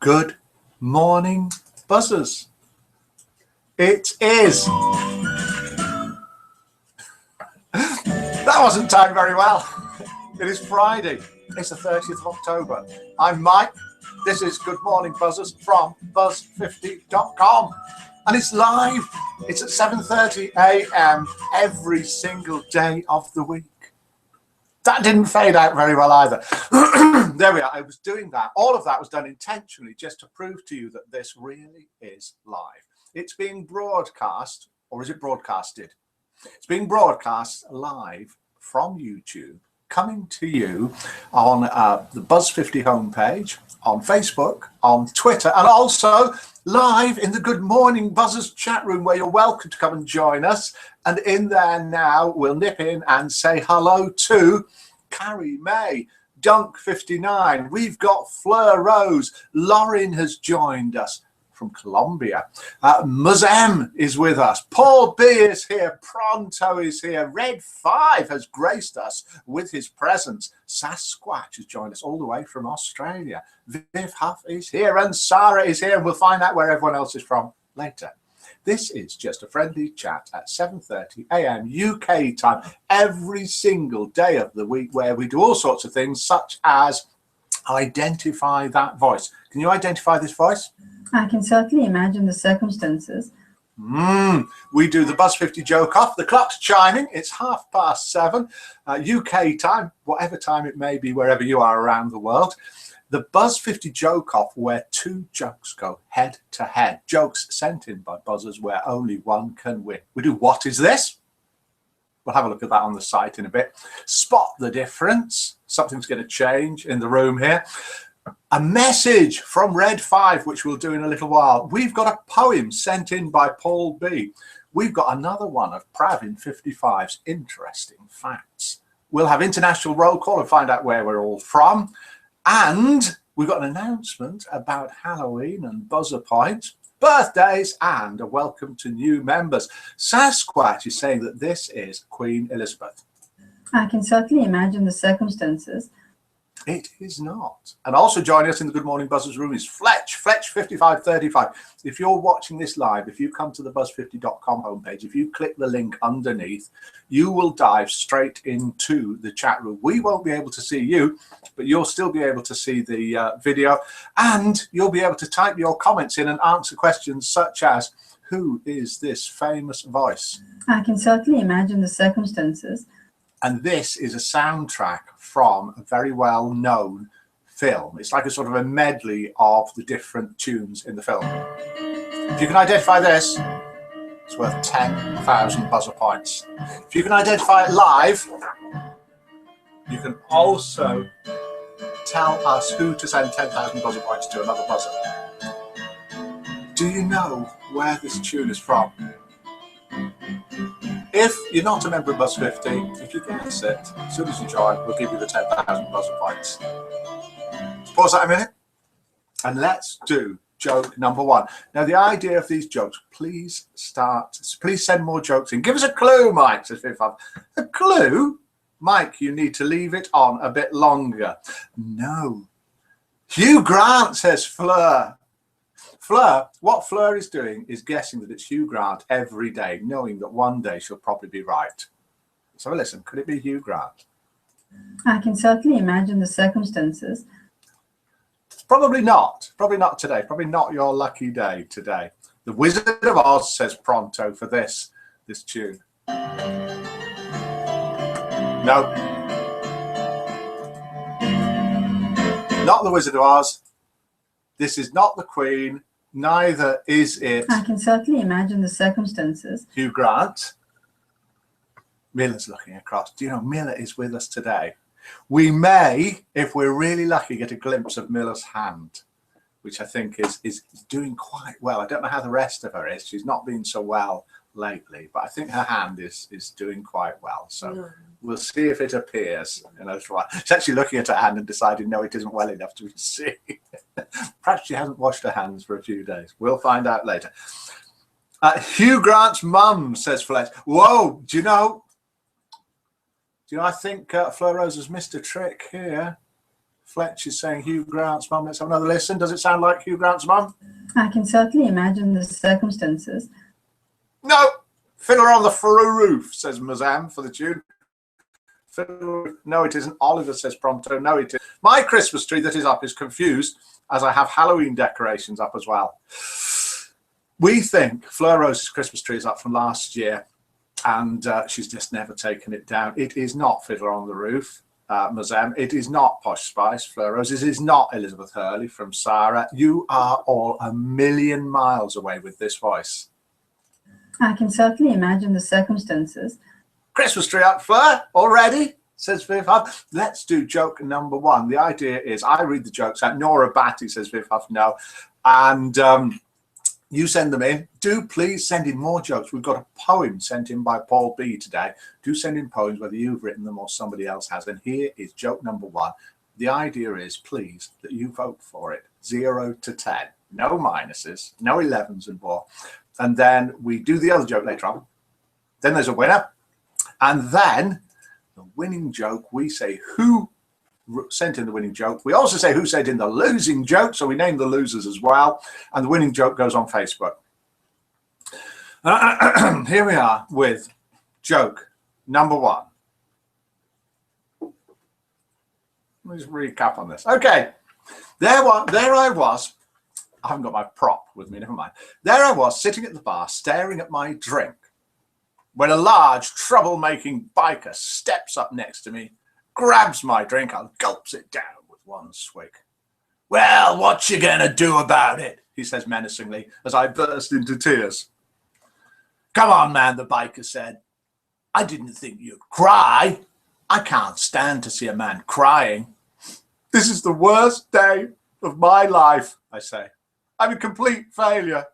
Good morning, buzzers. It is. That wasn't timed very well. It is Friday. It's the 30th of October. I'm Mike. This is Good Morning Buzzers from buzz50.com. And it's live. It's at 7:30 a.m. every single day of the week. That didn't fade out very well either. There we are. I was doing that. All of that was done intentionally just to prove to you that this really is live. It's being broadcast, or is it broadcasted? It's being broadcast live from YouTube, coming to you on the Buzz50 homepage, on Facebook, on Twitter, and also live in the Good Morning Buzzers chat room, where you're welcome to come and join us. And in there now, we'll nip in and say hello to Carrie May, Dunk59. We've got Fleur Rose. Lauren has joined us from Colombia. Muzem is with us. Paul B is here. Pronto is here. Red 5 has graced us with his presence. Sasquatch has joined us all the way from Australia. Viv Huff is here, and Sarah is here, and we'll find out where everyone else is from later. This is just a friendly chat at 7:30 a.m. UK time every single day of the week, where we do all sorts of things such as identify that voice. Can you identify this voice? I can certainly imagine the circumstances. We do the Buzz50 joke off. The clock's chiming. It's 7:30 UK time, whatever time it may be, wherever you are around the world. The Buzz50 joke off, where two jokes go head to head. Jokes sent in by buzzers where only one can win. We do What Is This? We'll have a look at that on the site in a bit. Spot the difference. Something's going to change in the room here. A message from Red 5, which we'll do in a little while. We've got a poem sent in by Paul B. We've got another one of Pravin55's interesting facts. We'll have international roll call and find out where we're all from. And we've got an announcement about Halloween and buzzer points, birthdays, and a welcome to new members. Sasquatch is saying that this is Queen Elizabeth. I can certainly imagine the circumstances. It is not. And also joining us in the Good Morning Buzzers room is Fletch5535. If you're watching this live, if you come to the buzz50.com homepage, if you click the link underneath, you will dive straight into the chat room. We won't be able to see you, but you'll still be able to see the video, and you'll be able to type your comments in and answer questions such as, who is this famous voice? I can certainly imagine the circumstances. And this is a soundtrack from a very well-known film. It's like a sort of a medley of the different tunes in the film. If you can identify this, it's worth 10,000 buzzer points. If you can identify it live, you can also tell us who to send 10,000 buzzer points to another buzzer. Do you know where this tune is from? If you're not a member of Buzz50, if you guess it, as soon as you join, we'll give you the 10,000 buzzer points. Pause that a minute, and let's do joke number 1. Now, the idea of these jokes, please send more jokes in. Give us a clue, Mike, says Viv. A clue? Mike, you need to leave it on a bit longer. No. Hugh Grant, says Fleur. Fleur, what Fleur is doing is guessing that it's Hugh Grant every day, knowing that one day she'll probably be right. So listen, could it be Hugh Grant? I can certainly imagine the circumstances. Probably not. Probably not today. Probably not your lucky day today. The Wizard of Oz says pronto for this tune. No. Not the Wizard of Oz. This is not the Queen. Neither is it. I can certainly imagine the circumstances. Hugh Grant. Miller's looking across. Do you know Miller is with us today? We may, if we're really lucky, get a glimpse of Miller's hand, which I think is doing quite well. I don't know how the rest of her is. She's not been so well lately, but I think her hand is doing quite well. So we'll see if it appears in a little while. She's actually looking at her hand and deciding, no, it isn't well enough to see. Perhaps she hasn't washed her hands for a few days. We'll find out later. Hugh Grant's mum, says Fletch. Whoa, do you know, I think Fleur Rose has missed a trick here. Fletch is saying Hugh Grant's mum. Let's have another listen. Does it sound like Hugh Grant's mum? I can certainly imagine the circumstances. No. Fiddler on the Roof, says Mazam for the tune. No, it isn't. Oliver says Pronto. No, it is. My Christmas tree that is up is confused, as I have Halloween decorations up as well. We think Fleur Rose's Christmas tree is up from last year, and she's just never taken it down. It is not Fiddler on the Roof, Mazam. It is not Posh Spice, Fleur Rose. It is not Elizabeth Hurley from Sarah. You are all a million miles away with this voice. I can certainly imagine the circumstances. Christmas tree up, Fleur, already, says Viv Huff. Let's do joke number 1. The idea is I read the jokes out. Nora Batty says Viv Huff, no. And you send them in. Do please send in more jokes. We've got a poem sent in by Paul B today. Do send in poems, whether you've written them or somebody else has. And here is joke number 1. The idea is, please, that you vote for it. 0 to 10. No minuses, no 11s and more. And then we do the other joke later on. Then there's a winner. And then the winning joke, we say who sent in the winning joke. We also say who sent in the losing joke. So we name the losers as well. And the winning joke goes on Facebook. Here we are with joke number 1. Let's recap on this. Okay. There I was. I haven't got my prop with me, never mind. There I was sitting at the bar staring at my drink when a large troublemaking biker steps up next to me, grabs my drink and gulps it down with one swig. Well, what you gonna do about it? He says menacingly as I burst into tears. Come on, man, the biker said. I didn't think you'd cry. I can't stand to see a man crying. This is the worst day of my life, I say. I'm a complete failure.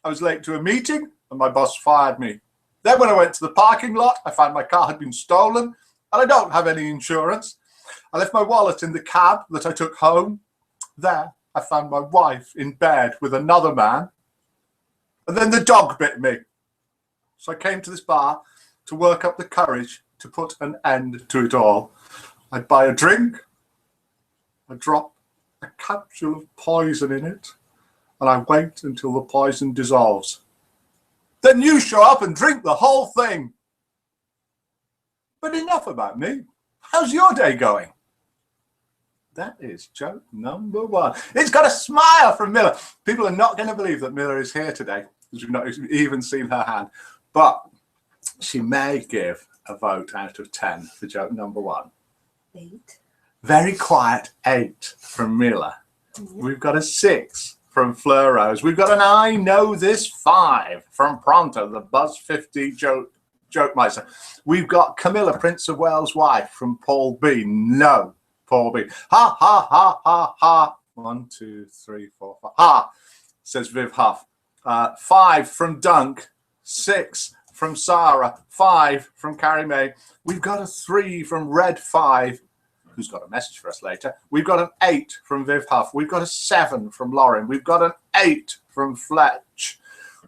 I was late to a meeting and my boss fired me. Then when I went to the parking lot, I found my car had been stolen and I don't have any insurance. I left my wallet in the cab that I took home. There, I found my wife in bed with another man. And then the dog bit me. So I came to this bar to work up the courage to put an end to it all. I'd buy a drink, I'd drop a capsule of poison in it, and I wait until the poison dissolves. Then you show up and drink the whole thing. But enough about me. How's your day going? That is joke number 1. It's got a smile from Miller. People are not going to believe that Miller is here today, because we've not even seen her hand. But she may give a vote out of 10 for joke number 1. 8. Very quiet 8 from Miller. We've got a 6 from Fleur Rose. We've got an I know this 5 from Pronto, the Buzz 50 joke meister. We've got Camilla, Prince of Wales' wife, from Paul B. No, Paul B. Ha, ha, ha, ha, ha. 1, 2, 3, 4, 5. Ha, says Viv Huff. 5 from Dunk. 6 from Sarah. 5 from Carrie May. We've got a 3 from Red 5. Who's got a message for us later. We've got an 8 from Viv Huff. We've got a 7 from Lauren. We've got an 8 from Fletch.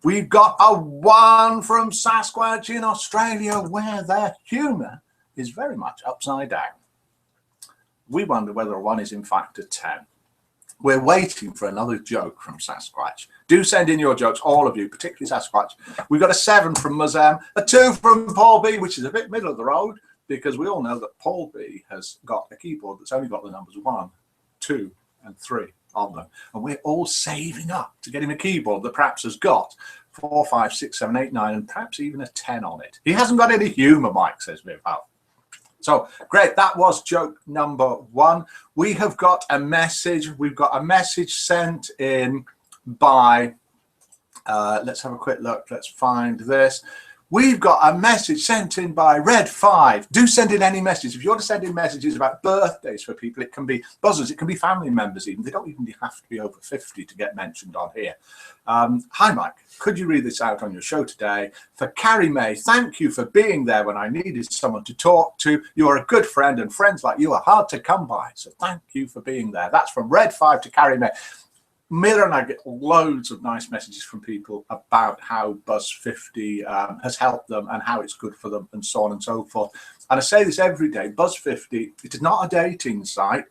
We've got a 1 from Sasquatch in Australia, where their humour is very much upside down. We wonder whether a 1 is in fact a 10. We're waiting for another joke from Sasquatch. Do send in your jokes, all of you, particularly Sasquatch. We've got a 7 from Mazam, a 2 from Paul B, which is a bit middle of the road, because we all know that Paul B has got a keyboard that's only got the numbers 1, 2, and 3 on them. And we're all saving up to get him a keyboard that perhaps has got 4, 5, 6, 7, 8, 9, and perhaps even a 10 on it. He hasn't got any humour, Mike says Viv Huff. So, great. That was joke number 1. We have got a message. We've got a message sent in by, let's have a quick look. Let's find this. We've got a message sent in by Red 5. Do send in any messages. If you want to send in messages about birthdays for people, it can be buzzers, it can be family members even. They don't even have to be over 50 to get mentioned on here. Hi, Mike. Could you read this out on your show today? For Carrie May, thank you for being there when I needed someone to talk to. You are a good friend, and friends like you are hard to come by. So thank you for being there. That's from Red 5 to Carrie May. Miller and I get loads of nice messages from people about how Buzz 50 has helped them and how it's good for them and so on and so forth. And I say this every day, Buzz 50, it is not a dating site.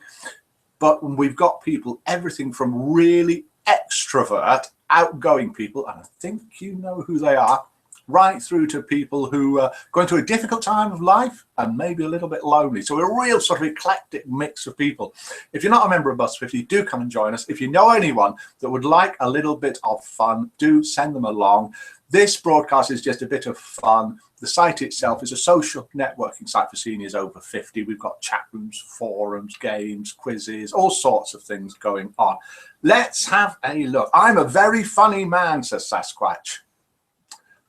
but we've got people, everything from really extrovert, outgoing people, and I think you know who they are, right through to people who are going through a difficult time of life and maybe a little bit lonely. So a real sort of eclectic mix of people. If you're not a member of Buzz 50, do come and join us. If you know anyone that would like a little bit of fun, do send them along. This broadcast is just a bit of fun. The site itself is a social networking site for seniors over 50. We've got chat rooms, forums, games, quizzes, all sorts of things going on. Let's have a look. I'm a very funny man, says Sasquatch.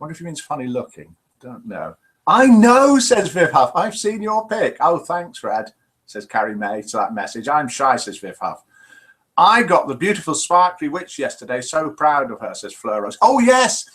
Wonder if he means funny looking. Don't know. I know, says Viv Huff. I've seen your pic. Oh, thanks, Red, says Carrie May to that message. I'm shy, says Viv Huff. I got the beautiful sparkly witch yesterday. So proud of her, says Fleur Rose. Oh, yes.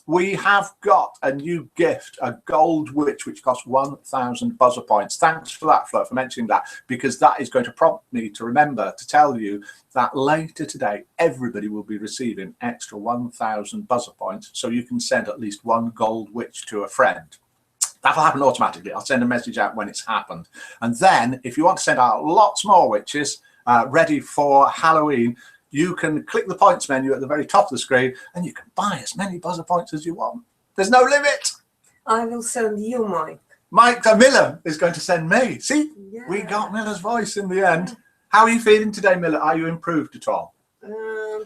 We have got a new gift, a gold witch, which costs 1,000 buzzer points. Thanks for that, Fleur, for mentioning that, because that is going to prompt me to remember to tell you that later today, everybody will be receiving extra 1,000 buzzer points, so you can send at least one gold witch to a friend. That'll happen automatically. I'll send a message out when it's happened. And then, if you want to send out lots more witches ready for Halloween, you can click the points menu at the very top of the screen and you can buy as many buzzer points as you want. There's no limit. I will send you, Mike. Mike Miller is going to send me. See, Yeah. we got Miller's voice in the end. How are you feeling today, Miller? Are you improved at all?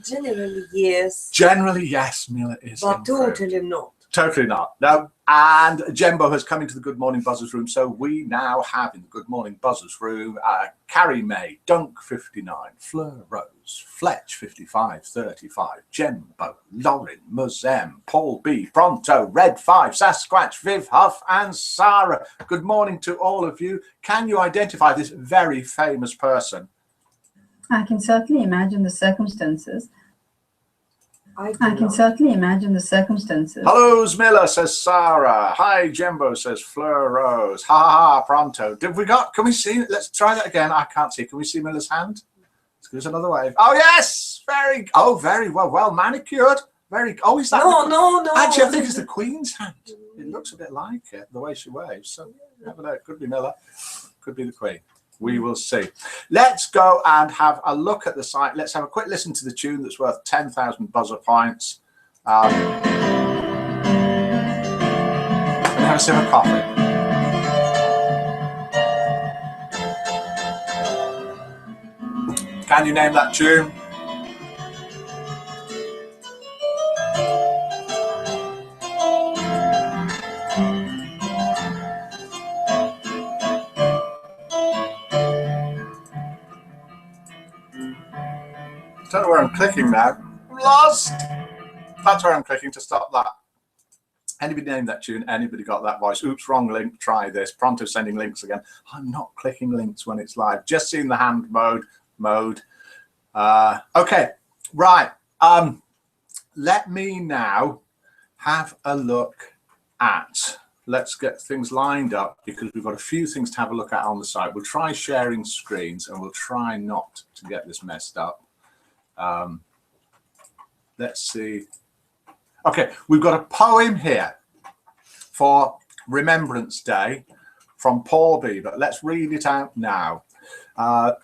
Generally, yes. Generally, yes, Miller is But improved. totally not. Totally not. No. And Jembo has come into the Good Morning Buzzers room. So we now have in the Good Morning Buzzers room Carrie May, Dunk 59, Fleur Rose, Fletch 55, 35, Jembo, Lauren, Muzem, Paul B, Pronto, Red 5, Sasquatch, Viv Huff, and Sarah. Good morning to all of you. Can you identify this very famous person? I can certainly imagine the circumstances. I I can certainly imagine the circumstances. Hello's Miller, says Sarah. Hi, Jembo, says Fleur Rose. Ha ha ha, Pronto. Can we see? Let's try that again. I can't see. Can we see Miller's hand? Let's give us another wave. Oh, yes. Very well. Well manicured. Oh, is that? No. Actually, I think it's the Queen's hand. It looks a bit like it, the way she waves. So, never know. It could be Miller. Could be the Queen. We will see. Let's go and have a look at the site. Let's have a quick listen to the tune that's worth 10,000 buzzer points. And have a sip of coffee. Can you name that tune? Don't know where I'm clicking now. Lost. That's where I'm clicking to stop that. Anybody named that tune? Anybody got that voice? Oops, wrong link. Try this. Pronto sending links again. I'm not clicking links when it's live. Just seeing the hand mode. Okay, right. Let me now have a look at. Let's get things lined up because we've got a few things to have a look at on the site. We'll try sharing screens and we'll try not to get this messed up. Let's see. Okay, we've got a poem here for Remembrance Day from Paul B, but let's read it out now.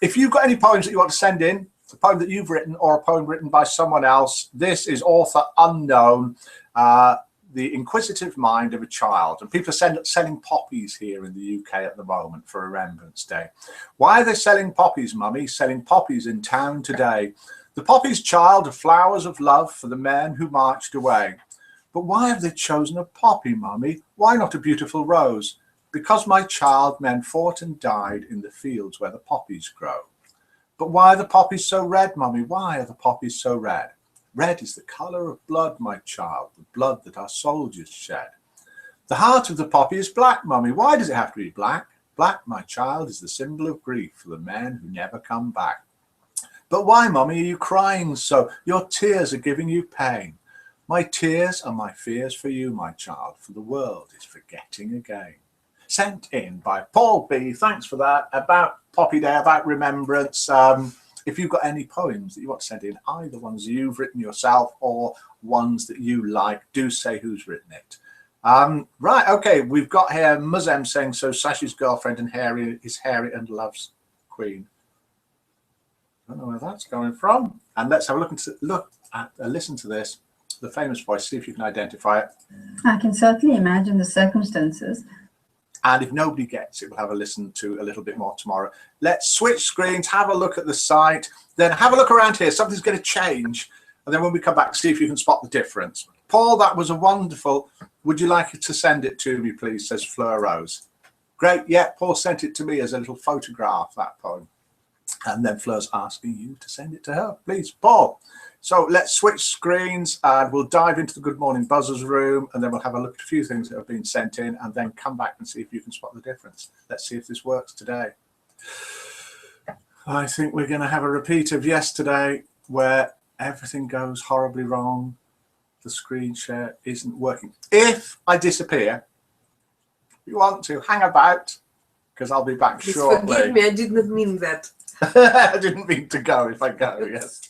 If you've got any poems that you want to send in, a poem that you've written or a poem written by someone else, this is author unknown, The Inquisitive Mind of a Child. And people are selling poppies here in the UK at the moment for Remembrance Day. Why are they selling poppies, Mummy? Selling poppies in town today. The poppy's child of flowers of love for the men who marched away. But why have they chosen a poppy, Mummy? Why not a beautiful rose? Because, my child, men fought and died in the fields where the poppies grow. But why are the poppies so red, Mummy? Why are the poppies so red? Red is the colour of blood, my child, the blood that our soldiers shed. The heart of the poppy is black, Mummy. Why does it have to be black? Black, my child, is the symbol of grief for the men who never come back. But why, Mummy, are you crying so? Your tears are giving you pain. My tears are my fears for you, my child, for the world is forgetting again. Sent in by Paul B. Thanks for that. About Poppy Day, about remembrance. If you've got any poems that you want to send in, either ones you've written yourself or ones that you like, do say who's written it. Right, okay, we've got here Muzem saying, so Sashi's girlfriend and Harry is hairy and loves Queen. don't know where that's coming from. And let's have a listen to this. The famous voice, see if you can identify it. I can certainly imagine the circumstances. And if nobody gets it, we'll have a listen to a little bit more tomorrow. Let's switch screens, have a look at the site, then have a look around here. Something's going to change. And then when we come back, see if you can spot the difference. Paul, that was a wonderful. Would you like to send it to me, please, says Fleur Rose. Great. Yeah, Paul sent it to me as a little photograph, that poem. And then Fleur's asking you to send it to her. Please, Paul. So let's switch screens and we'll dive into the Good Morning Buzzers room, and then we'll have a look at a few things that have been sent in and then come back and see if you can spot the difference. Let's see if this works today. I think we're going to have a repeat of yesterday where everything goes horribly wrong. The screen share isn't working. If I disappear, you want to hang about because I'll be back shortly. Forgive me, I did not mean that. I didn't mean to go if I go, yes.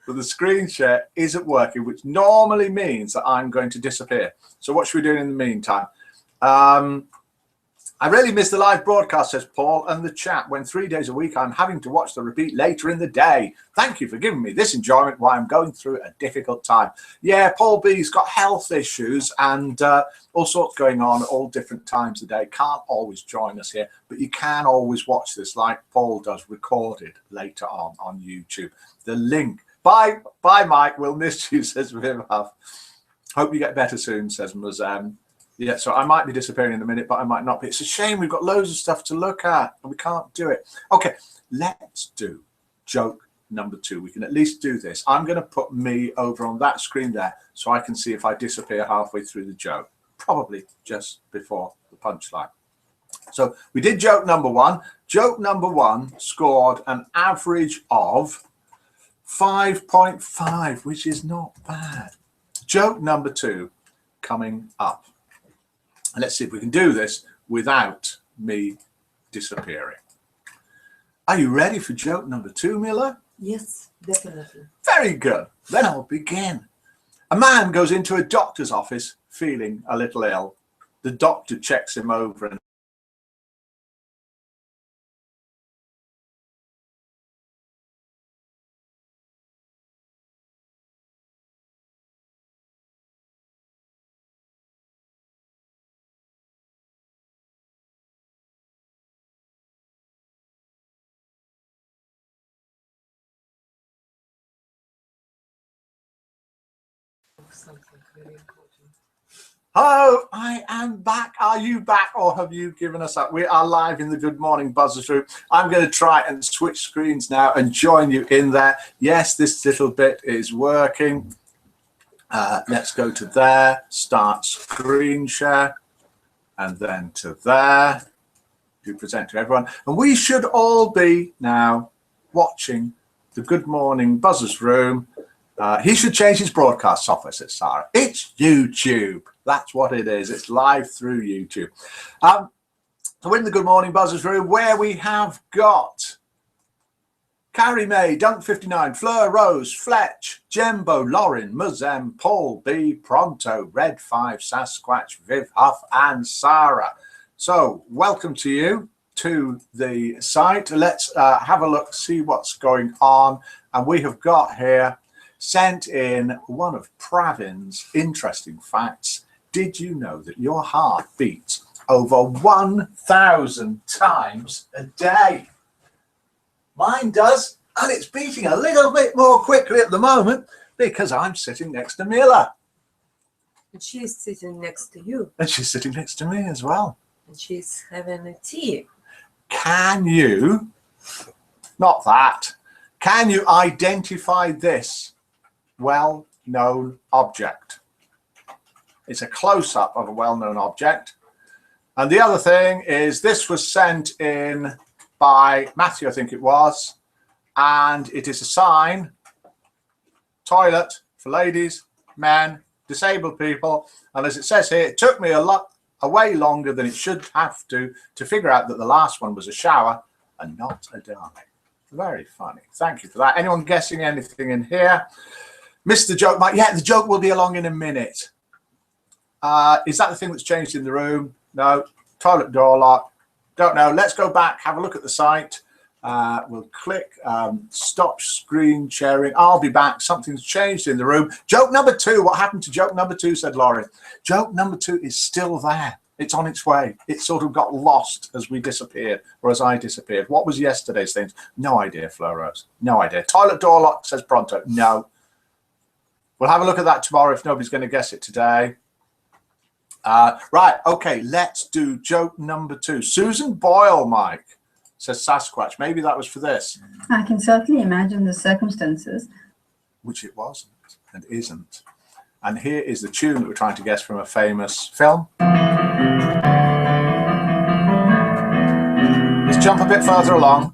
But the screen share isn't working, which normally means that I'm going to disappear. So what should we do in the meantime? I really miss the live broadcast, says Paul, and the chat. When 3 days a week, I'm having to watch the repeat later in the day. Thank you for giving me this enjoyment while I'm going through a difficult time. Yeah, Paul B's got health issues and all sorts going on at all different times of the day. Can't always join us here, but you can always watch this like Paul does, recorded later on YouTube. The link. Bye, Mike. We'll miss you, says Viv Huff. Hope you get better soon, says Mazam. Yeah, so I might be disappearing in a minute, but I might not be. It's a shame we've got loads of stuff to look at and we can't do it. Okay, let's do joke number 2. We can at least do this. I'm going to put me over on that screen there so I can see if I disappear halfway through the joke, probably just before the punchline. So we did joke number 1. Joke number 1 scored an average of 5.5, which is not bad. Joke number 2 coming up. And let's see if we can do this without me disappearing. Are you ready for joke number 2, Miller? Yes, definitely. Very good. Then I'll begin. A man goes into a doctor's office feeling a little ill. The doctor checks him over and Something very important. hello, I am back. Are you back or have you given us up? We are live in the Good Morning Buzzers room. I'm going to try and switch screens now and join you in there. Yes, this little bit is working. Let's go to there, start screen share, and then to there to present to everyone. And we should all be now watching the Good Morning Buzzers room. He should change his broadcast software, says Sarah. It's YouTube. That's what it is. It's live through YouTube. So we're in the Good Morning Buzzers room where we have got Carrie May, Dunk59, Fleur Rose, Fletch, Jembo, Lauren, Muzem, Paul B, Pronto, Red 5, Sasquatch, Viv Huff, and Sarah. So welcome to you to the site. Let's have a look, see what's going on. And we have got here sent in one of Pravin's interesting facts. Did you know that your heart beats over 1,000 times a day? Mine does, and it's beating a little bit more quickly at the moment because I'm sitting next to Mila. And she's sitting next to you. And she's sitting next to me as well. And she's having a tea. Can you, not that, can you identify this well-known object? It's a close-up of a well-known object. And the other thing is this was sent in by Matthew, I think it was, and it is a sign, toilet for ladies, men, disabled people. And as it says here, it took me way longer than it should have to figure out that the last one was a shower and not a darling. Very funny. Thank you for that. Anyone guessing anything in here? Missed the joke, Mike. Yeah, the joke will be along in a minute. Is that the thing that's changed in the room? No. Toilet door lock. Don't know. Let's go back, have a look at the site. We'll click stop screen sharing. I'll be back. Something's changed in the room. Joke number 2. What happened to joke number 2, said Laurie. Joke number 2 is still there. It's on its way. It sort of got lost as we disappeared, or as I disappeared. What was yesterday's things? No idea, Fleur Rose. No idea. Toilet door lock, says Pronto. No. We'll have a look at that tomorrow if nobody's going to guess it today. Right, okay, let's do joke number 2. Susan Boyle, Mike, says Sasquatch. Maybe that was for this. I can certainly imagine the circumstances. Which it wasn't and isn't. And here is the tune that we're trying to guess from a famous film. Let's jump a bit further along.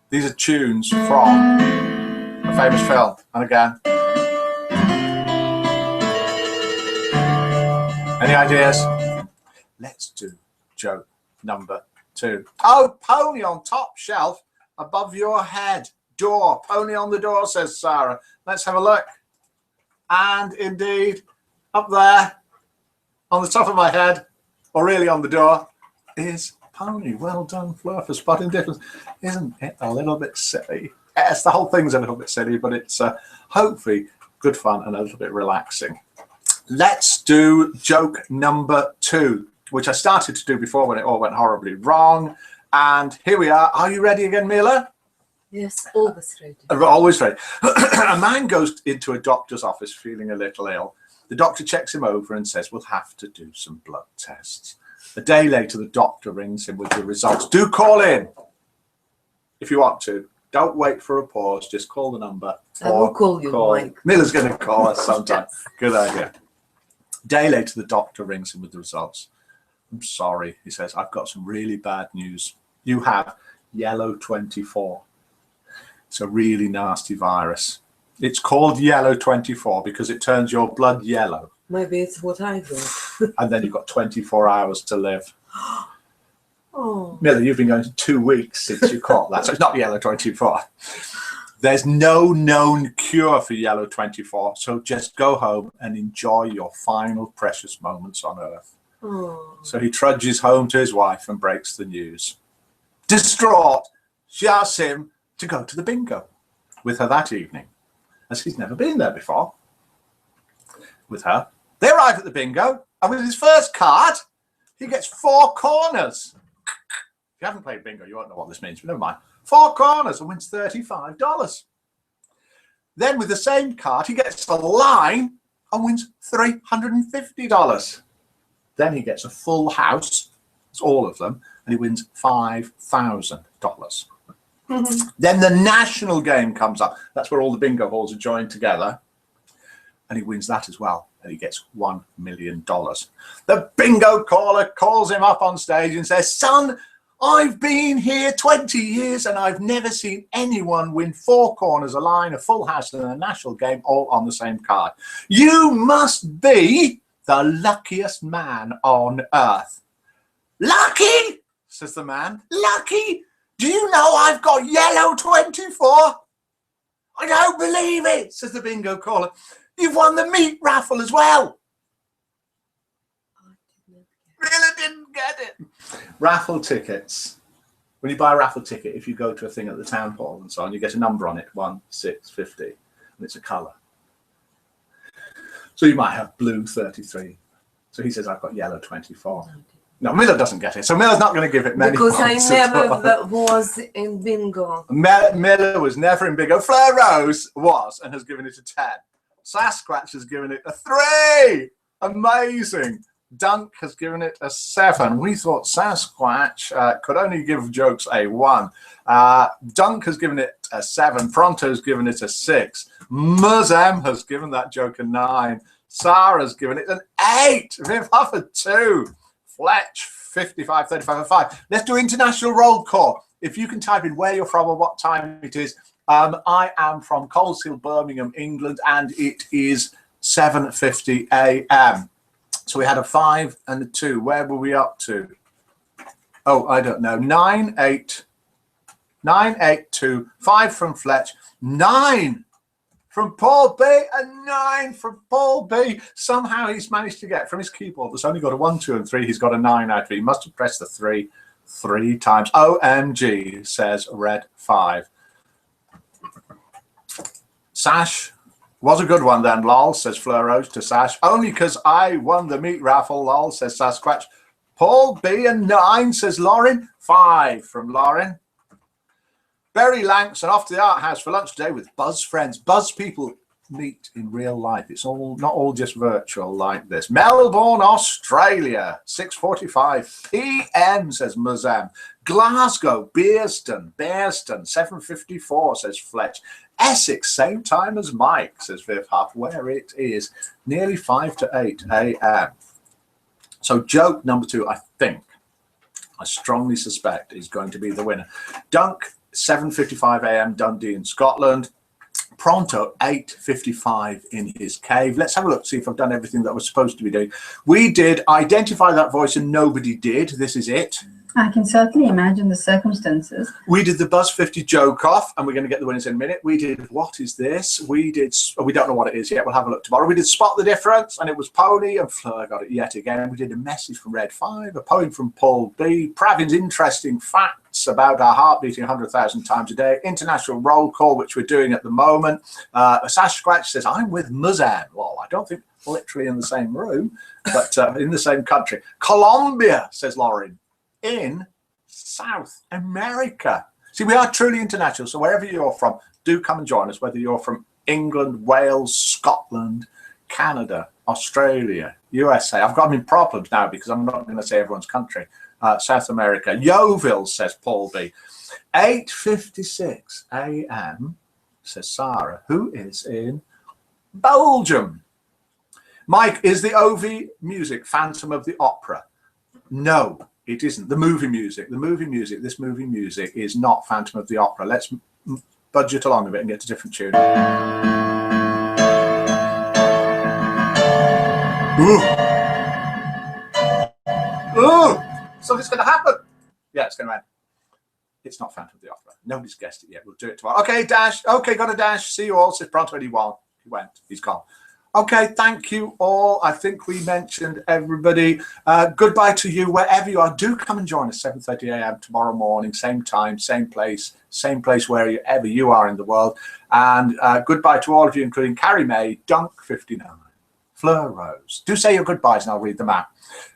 These are tunes from a famous film. And again. Any ideas? Let's do joke number 2. Oh, pony on top shelf above your head. Door. Pony on the door, says Sarah. Let's have a look. And indeed, up there on the top of my head, or really on the door, is pony. Well done, Fleur, for spotting difference. Isn't it a little bit silly? Yes, the whole thing's a little bit silly, but it's hopefully good fun and a little bit relaxing. Let's do joke number 2, which I started to do before when it all went horribly wrong. And here we are. Are you ready again, Mila? Yes, always ready. Always ready. A man goes into a doctor's office feeling a little ill. The doctor checks him over and says, we'll have to do some blood tests. A day later, the doctor rings him with the results. Do call in if you want to. Don't wait for a pause. Just call the number. I will call you, Mike. Mila's going to call us sometime. Good idea. Day later, the doctor rings him with the results. I'm sorry, he says, I've got some really bad news. You have yellow 24. It's a really nasty virus. It's called yellow 24 because it turns your blood yellow. Maybe it's what I do. And then you've got 24 hours to live. Oh. Mila, you've been going to 2 weeks since you caught that, so it's not yellow 24. There's no known cure for yellow 24, so just go home and enjoy your final precious moments on Earth. Oh. So he trudges home to his wife and breaks the news. Distraught, she asks him to go to the bingo with her that evening, as he's never been there before. With her, they arrive at the bingo, and with his first card, he gets 4 corners. If you haven't played bingo, you won't know what this means, but never mind. 4 corners and wins $35. Then with the same card, he gets a line and wins $350. Then he gets a full house, it's all of them, and he wins $5,000. Then the national game comes up. That's where all the bingo halls are joined together. And he wins that as well. And he gets $1 million. The bingo caller calls him up on stage and says, son, I've been here 20 years and I've never seen anyone win 4 corners, a line, a full house, and a national game all on the same card. You must be the luckiest man on earth. Lucky, says the man. Lucky? Do you know I've got yellow 24? I don't believe it, says the bingo caller. You've won the meat raffle as well. Really didn't get it. Raffle tickets. When you buy a raffle ticket, if you go to a thing at the town hall and so on, you get a number on it, 1, 6, 50, and it's a colour. So you might have blue 33. So he says, I've got yellow 24. No, Miller doesn't get it. So Miller's not going to give it many because points. I never was in bingo. Miller was never in bingo. Fleur Rose was and has given it a 10. Sasquatch has given it a 3. Amazing. Dunk has given it a 7. We thought Sasquatch could only give jokes a 1. Dunk has given it a 7. Pronto's given it a 6. Muzem has given that joke a 9. Sarah's given it an 8. Viv Huff a 2. Fletch 55, 35 and 5. Let's do international roll call. If you can type in where you're from or what time it is. I am from Coleshill, Birmingham, England, and it is 7:50 a.m. So we had a 5 and a 2. Where were we up to? Oh, I don't know. 9, 8, 2. 5 from Fletch. 9 from Paul B. And 9 from Paul B. Somehow he's managed to get from his keyboard. That's only got a 1, 2, and 3. He's got a 9 out of it. He must have pressed the 3. 3 times. OMG, says Red 5. Sash was a good one then, lol, says Fleur Rose to Sash. Only because I won the meat raffle, lol, says Sasquatch. Paul B and 9, says Lauren. 5 from Lauren. Berry Lanks and off to the art house for lunch today with Buzz friends. Buzz people meet in real life. It's all not all just virtual like this. Melbourne, Australia, 6:45 p.m. says Muzam. Glasgow, Bearston, 7:54 says Fletch. Essex, same time as Mike, says Viv Huff, where it is nearly 5 to 8 a.m. So joke number 2, I strongly suspect is going to be the winner. Dunk, 7:55 a.m. Dundee in Scotland. Pronto, 8:55 in his cave. Let's have a look, see if I've done everything that I was supposed to be doing. We did identify that voice and nobody did. This is it. I can certainly imagine the circumstances. We did the Buzz 50 joke off, and we're going to get the winners in a minute. We did What Is This? We did, we don't know what it is yet. We'll have a look tomorrow. We did Spot the Difference, and it was Pony, and Fleur got it yet again. We did a message from Red 5, a poem from Paul B, Pravin's interesting facts about our heart beating 100,000 times a day, international roll call, which we're doing at the moment. Sasquatch says, I'm with Muzan. Well, I don't think literally in the same room, but in the same country. Colombia, says Lauren. In South America. See, we are truly international, so wherever you're from, do come and join us, whether you're from England, Wales, Scotland, Canada, Australia, USA. I've got them in problems now because I'm not going to say everyone's country. South America. Yeovil, says Paul B. 8:56 a.m., says Sarah, who is in Belgium. Mike, is the OV music Phantom of the Opera? No. It isn't. The movie music, this movie music is not Phantom of the Opera. Let's budget along a bit and get a different tune. Ooh. Ooh. Something's going to happen. Yeah, it's going to end. It's not Phantom of the Opera. Nobody's guessed it yet. We'll do it tomorrow. Okay, Dash. Okay, got a Dash. See you all. Says Pronto 81. He went. He's gone. Okay, thank you all. I think we mentioned everybody. Goodbye to you wherever you are. Do come and join us 7:30 a.m. tomorrow morning, same time, same place wherever you are in the world. And goodbye to all of you, including Carrie May, Dunk 59, Fleur Rose. Do say your goodbyes and I'll read them out.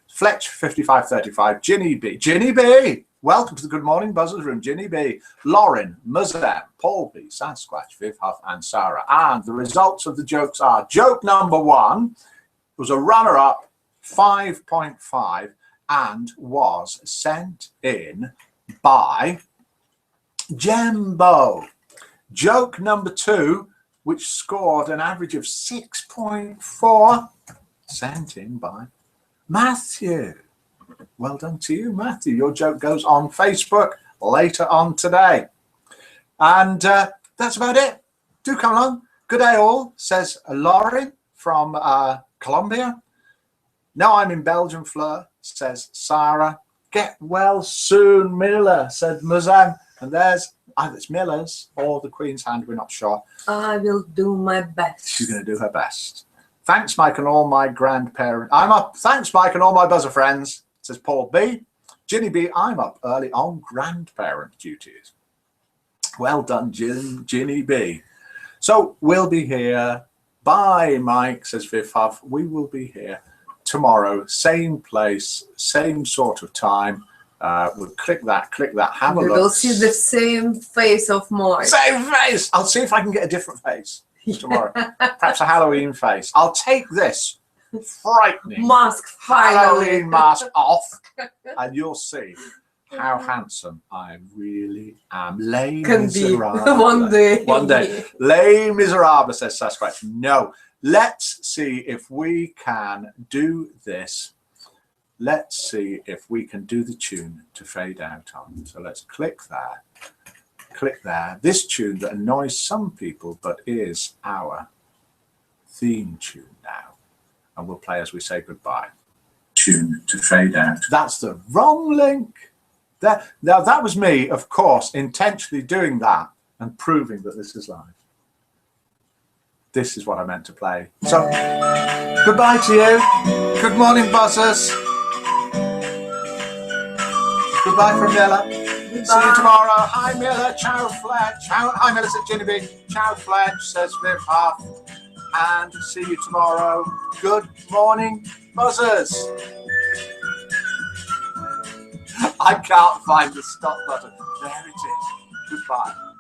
Fletch 5535, Ginny B. Welcome to the Good Morning Buzzers Room, Ginny B, Lauren, Muzam, Paul B, Sasquatch, Viv Huff, and Sarah. And the results of the jokes are: joke number 1 was a runner-up, 5.5, and was sent in by Jembo. Joke number 2, which scored an average of 6.4, sent in by Matthew. Well done to you, Matthew. Your joke goes on Facebook later on today. And that's about it. Do come along. Good day all, says Lauren from Colombia. Now I'm in Belgium, Fleur, says Sarah. Get well soon, Miller, said Muzan. And there's either it's Miller's or the Queen's Hand, we're not sure. I will do my best. She's going to do her best. Thanks, Mike, and all my grandparents. I'm up. Thanks, Mike, and all my buzzer friends, says Paul B. Ginny B, I'm up early on grandparent duties. Well done, Ginny B. So we'll be here. Bye, Mike, says Viv Huff. We will be here tomorrow, same place, same sort of time. We'll click that, have a look. You'll see the same face of Mark. Same face! I'll see if I can get a different face tomorrow. Perhaps a Halloween face. I'll take this frightening mask Halloween mask off, and you'll see how handsome I really am. Les Can be Miserables. one day. One day. Les Miserables, says Sasquatch. No. Let's see if we can do this. Let's see if we can do the tune to fade out on. So let's click there. Click there. This tune that annoys some people, but is our theme tune now. And we'll play as we say goodbye. Tune to fade out. That's the wrong link. Now, that was me, of course, intentionally doing that and proving that this is live. This is what I meant to play. So, goodbye to you. Good morning, buzzers. Good Goodbye from Miller. Goodbye. See you tomorrow. Hi Miller. Ciao Fletch. Hi Miller says Ginny. Ciao Fletch says Viv Huff. And see you tomorrow. Good morning, buzzers. I can't find the stop button. There it is. Goodbye.